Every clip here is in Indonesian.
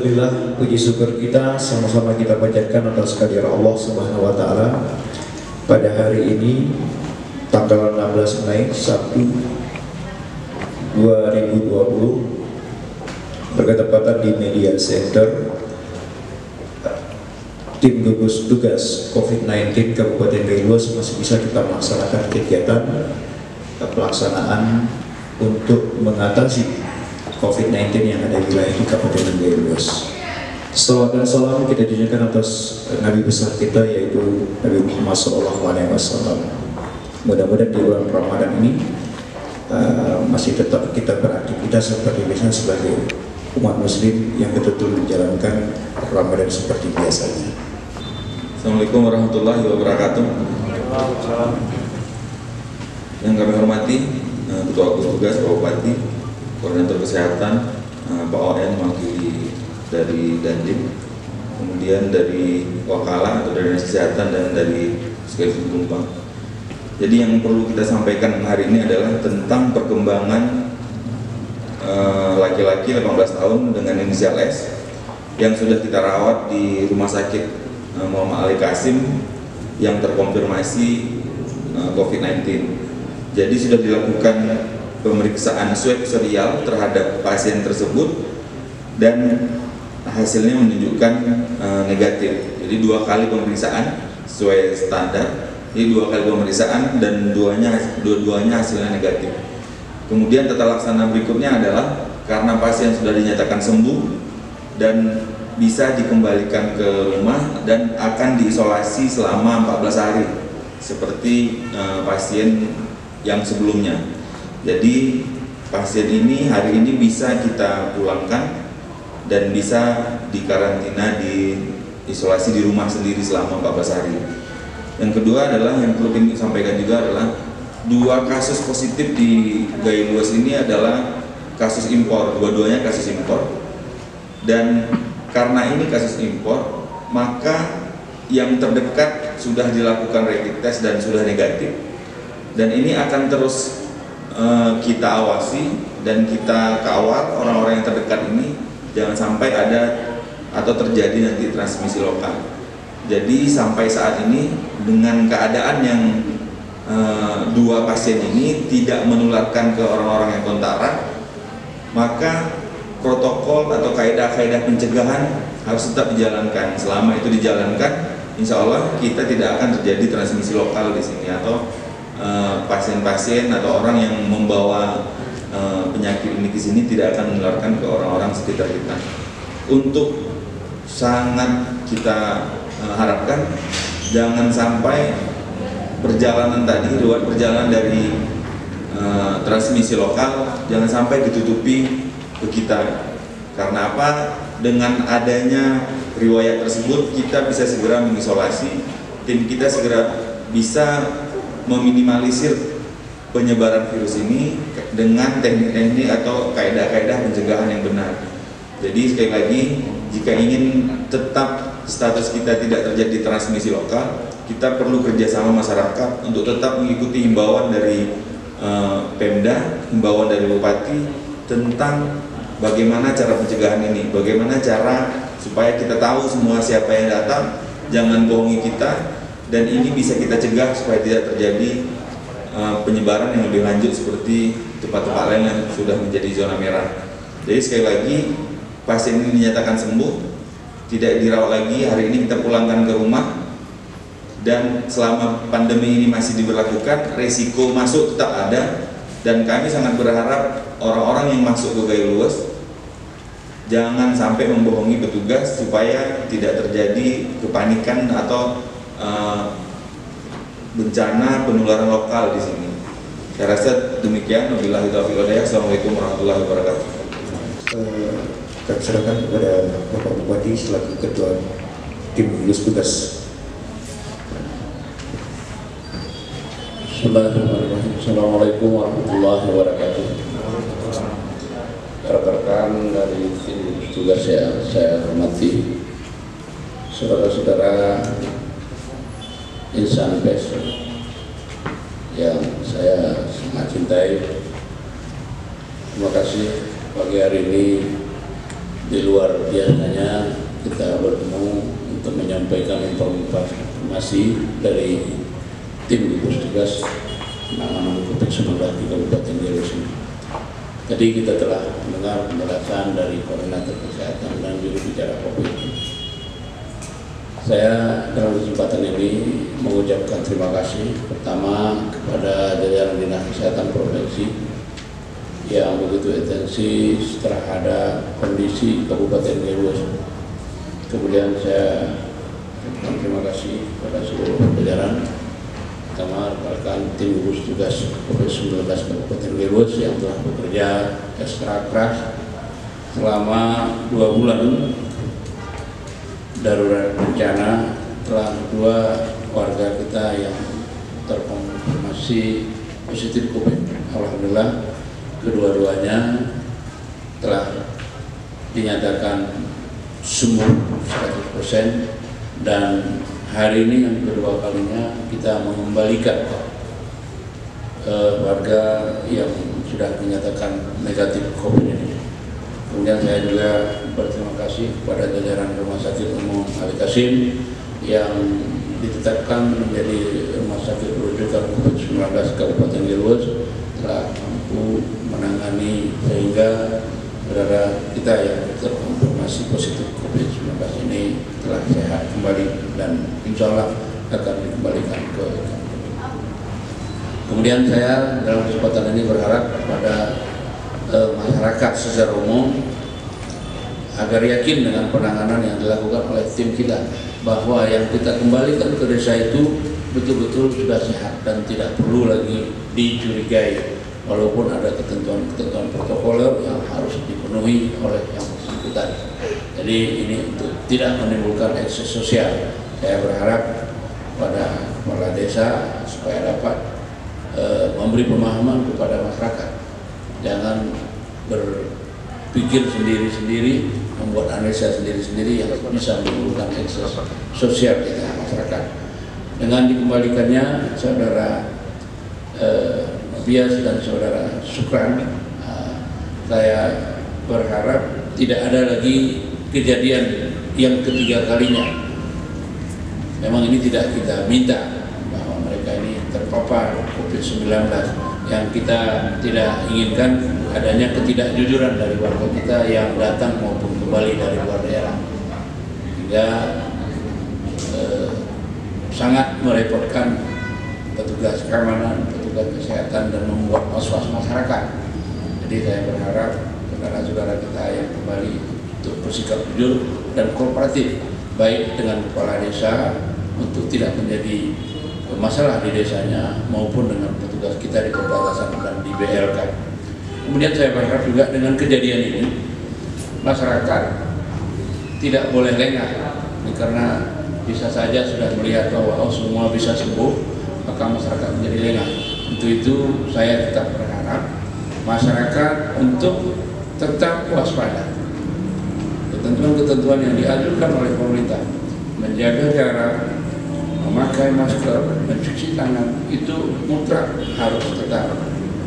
Alhamdulillah, puji syukur kita sama-sama kita panjatkan atas kehadiran Allah Subhanahu wa taala pada hari ini tanggal 16 Mei Sabtu 2020 berketepatan di Media Center. Tim gugus tugas COVID-19 Kabupaten Gailuas masih bisa kita melaksanakan kegiatan pelaksanaan untuk mengatasi COVID-19 yang ada di wilayah Kabupaten Gailuas. Salawat dan salam kita tunjukkan atas Nabi besar kita, yaitu Nabi Muhammad SAW. Mudah-mudahan di bulan Ramadan ini masih tetap kita beraktivitas seperti biasa sebagai umat Muslim yang betul-betul menjalankan Ramadan seperti biasanya. Assalamualaikum warahmatullahi wabarakatuh. Yang kami hormati Ketua Gugus Tugas Pak Bupati, Koordinator Kesehatan Pak ON mewakili dari Dandim, kemudian dari Wakala atau dari Dinas Kesehatan, dan dari Puskesmas Tumpang. Jadi yang perlu kita sampaikan hari ini adalah tentang perkembangan laki-laki 18 tahun dengan inisial S yang sudah kita rawat di Rumah Sakit Muhammad Ali Kasim yang terkonfirmasi COVID-19. Jadi sudah dilakukan pemeriksaan swab serial terhadap pasien tersebut dan hasilnya menunjukkan negatif. Jadi 2 kali pemeriksaan sesuai standar. Jadi 2 kali pemeriksaan dan dua-duanya hasilnya negatif. Kemudian tata laksana berikutnya adalah karena pasien sudah dinyatakan sembuh dan bisa dikembalikan ke rumah dan akan diisolasi selama 14 hari seperti pasien yang sebelumnya. Jadi pasien ini hari ini bisa kita pulangkan dan bisa dikarantina, di isolasi di rumah sendiri selama 14 hari. Yang kedua adalah yang perlu kami sampaikan juga adalah 2 kasus positif di Gailuas ini adalah kasus impor, dua-duanya kasus impor. Dan karena ini kasus impor, maka yang terdekat sudah dilakukan rapid test dan sudah negatif. Dan ini akan terus kita awasi dan kita kawal orang-orang yang terdekat ini jangan sampai ada atau terjadi nanti transmisi lokal. Jadi sampai saat ini dengan keadaan yang 2 pasien ini tidak menularkan ke orang-orang yang kontak erat, maka protokol atau kaidah-kaidah pencegahan harus tetap dijalankan. Selama itu dijalankan, insya Allah kita tidak akan terjadi transmisi lokal di sini atau pasien-pasien atau orang yang membawa penyakit ini ke sini tidak akan menularkan ke orang-orang sekitar kita. Untuk sangat kita harapkan jangan sampai perjalanan tadi, riwayat perjalanan dari transmisi lokal jangan sampai ditutupi ke kita. Karena apa? Dengan adanya riwayat tersebut kita bisa segera mengisolasi, tim kita segera bisa meminimalisir penyebaran virus ini dengan teknik-teknik atau kaidah-kaidah pencegahan yang benar. Jadi sekali lagi, jika ingin tetap status kita tidak terjadi transmisi lokal, kita perlu kerjasama masyarakat untuk tetap mengikuti himbauan dari Pemda, himbauan dari Bupati tentang bagaimana cara pencegahan ini, bagaimana cara supaya kita tahu semua siapa yang datang, jangan bohongi kita, dan ini bisa kita cegah supaya tidak terjadi penyebaran yang lebih lanjut seperti tempat-tempat lain yang sudah menjadi zona merah. Jadi sekali lagi, pasien ini dinyatakan sembuh, tidak dirawat lagi, hari ini kita pulangkan ke rumah, dan selama pandemi ini masih diberlakukan, resiko masuk tetap ada, dan kami sangat berharap orang-orang yang masuk ke Gailuas jangan sampai membohongi petugas supaya tidak terjadi kepanikan atau bencana penularan lokal di sini. Saya rasa demikian. Wabillahi taufiq wal hidayah. Assalamualaikum warahmatullahi wabarakatuh. Kami serahkan kepada Bapak Bupati selaku Ketua Tim Gugus Tugas. Bismillahirrahmanirrahim. Assalamualaikum warahmatullahi wabarakatuh. Rekan-rekan dari tim tugas saya hormati, saudara-saudara insan pers yang saya sangat cintai. Terima kasih pagi hari ini di luar biasanya kita bertemu untuk menyampaikan informasi dari tim gugus tugas penanganan COVID-19 di Kabupaten Garut. Tadi kita telah mendengar penjelasan dari koordinator kesehatan dan juru bicara COVID. Saya dalam kesempatan ini mengucapkan terima kasih pertama kepada jajaran Dinas Kesehatan Provinsi yang begitu intensif terhadap kondisi Kabupaten Garut. Kemudian saya ucapkan terima kasih kepada seluruh jajaran, pertama rekan tim gugus tugas COVID-19 Kabupaten Garut yang telah bekerja ekstra keras selama 2 bulan darurat bencana. Telah 2 warga kita yang terkonfirmasi positif COVID. Alhamdulillah kedua-duanya telah dinyatakan sembuh 100%, dan hari ini yang kedua kalinya kita mengembalikan warga yang sudah dinyatakan negatif COVID ini. Kemudian saya juga berterima kasih kepada jajaran Rumah Sakit Umum Ali Kasim yang ditetapkan menjadi Rumah Sakit rujukan COVID-19 Kabupaten Garut, telah mampu menangani sehingga saudara kita yang terkonfirmasi positif COVID-19 ini telah sehat kembali dan insya Allah akan dikembalikan ke kampung. Kemudian saya dalam kesempatan ini berharap kepada masyarakat secara umum agar yakin dengan penanganan yang dilakukan oleh tim kita, bahwa yang kita kembalikan ke desa itu betul-betul sudah sehat dan tidak perlu lagi dicurigai, walaupun ada ketentuan-ketentuan protokoler yang harus dipenuhi oleh yang bersangkutan. Jadi ini untuk tidak menimbulkan ekses sosial. Saya berharap pada kepala desa supaya dapat memberi pemahaman kepada masyarakat, jangan berpikir sendiri-sendiri, membuat analisa sendiri-sendiri yang bisa menimbulkan ekses sosial di tengah masyarakat. Dengan dikembalikannya saudara Bias dan saudara Sukran, saya berharap tidak ada lagi kejadian yang ketiga kalinya. Memang ini tidak kita minta bahwa mereka ini terpapar COVID-19. Yang kita tidak inginkan adanya ketidakjujuran dari warga kita yang datang maupun kembali dari luar daerah, hingga sangat merepotkan petugas keamanan, petugas kesehatan, dan membuat was-was masyarakat. Jadi saya berharap saudara-saudara kita yang kembali untuk bersikap jujur dan kooperatif, baik dengan kepala desa untuk tidak menjadi masalah di desanya maupun dengan petugas kita di perbatasan dan di BLK. Kemudian saya berharap juga dengan kejadian ini masyarakat tidak boleh lengah, karena bisa saja sudah melihat bahwa semua bisa sembuh, maka masyarakat menjadi lengah. Untuk itu saya tetap berharap masyarakat untuk tetap waspada. Ketentuan-ketentuan yang diajukan oleh pemerintah, menjaga jarak, memakai masker, mencuci tangan, itu mutlak harus tetap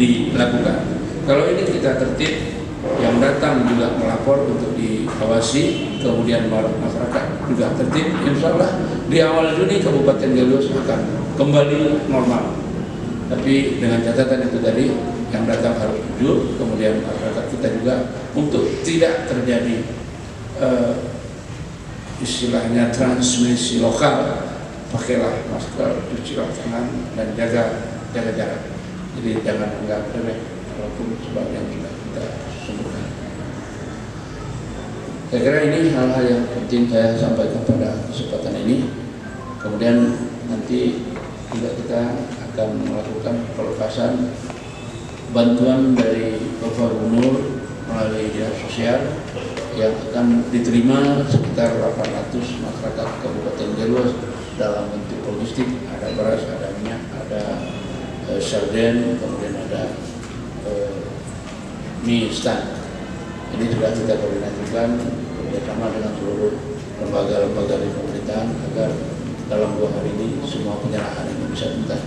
dilakukan. Kalau ini kita tertib, yang datang juga melapor untuk diawasi, kemudian masyarakat juga tertib, insya Allah di awal Juni Kabupaten Garut akan kembali normal. Tapi dengan catatan itu tadi, yang datang harus jujur, kemudian masyarakat kita juga untuk tidak terjadi istilahnya transmisi lokal, pakailah masker, cucilah tangan, dan jaga jarak. Jadi jangan anggap remeh walaupun sebabnya sudah kita sembuhkan. Saya kira ini hal-hal yang penting saya sampaikan pada kesempatan ini. Kemudian nanti juga kita akan melakukan pelepasan bantuan dari Bapak Gubernur melalui dinas sosial yang akan diterima sekitar 800 masyarakat Kabupaten Garut dalam bentuk logistik, ada beras, ada minyak, ada sarden, kemudian ada mie instan. Ini sudah kita koordinasikan bersama dengan seluruh lembaga-lembaga di pemerintahan agar dalam 2 hari ini semua penyerahan ini bisa tuntas.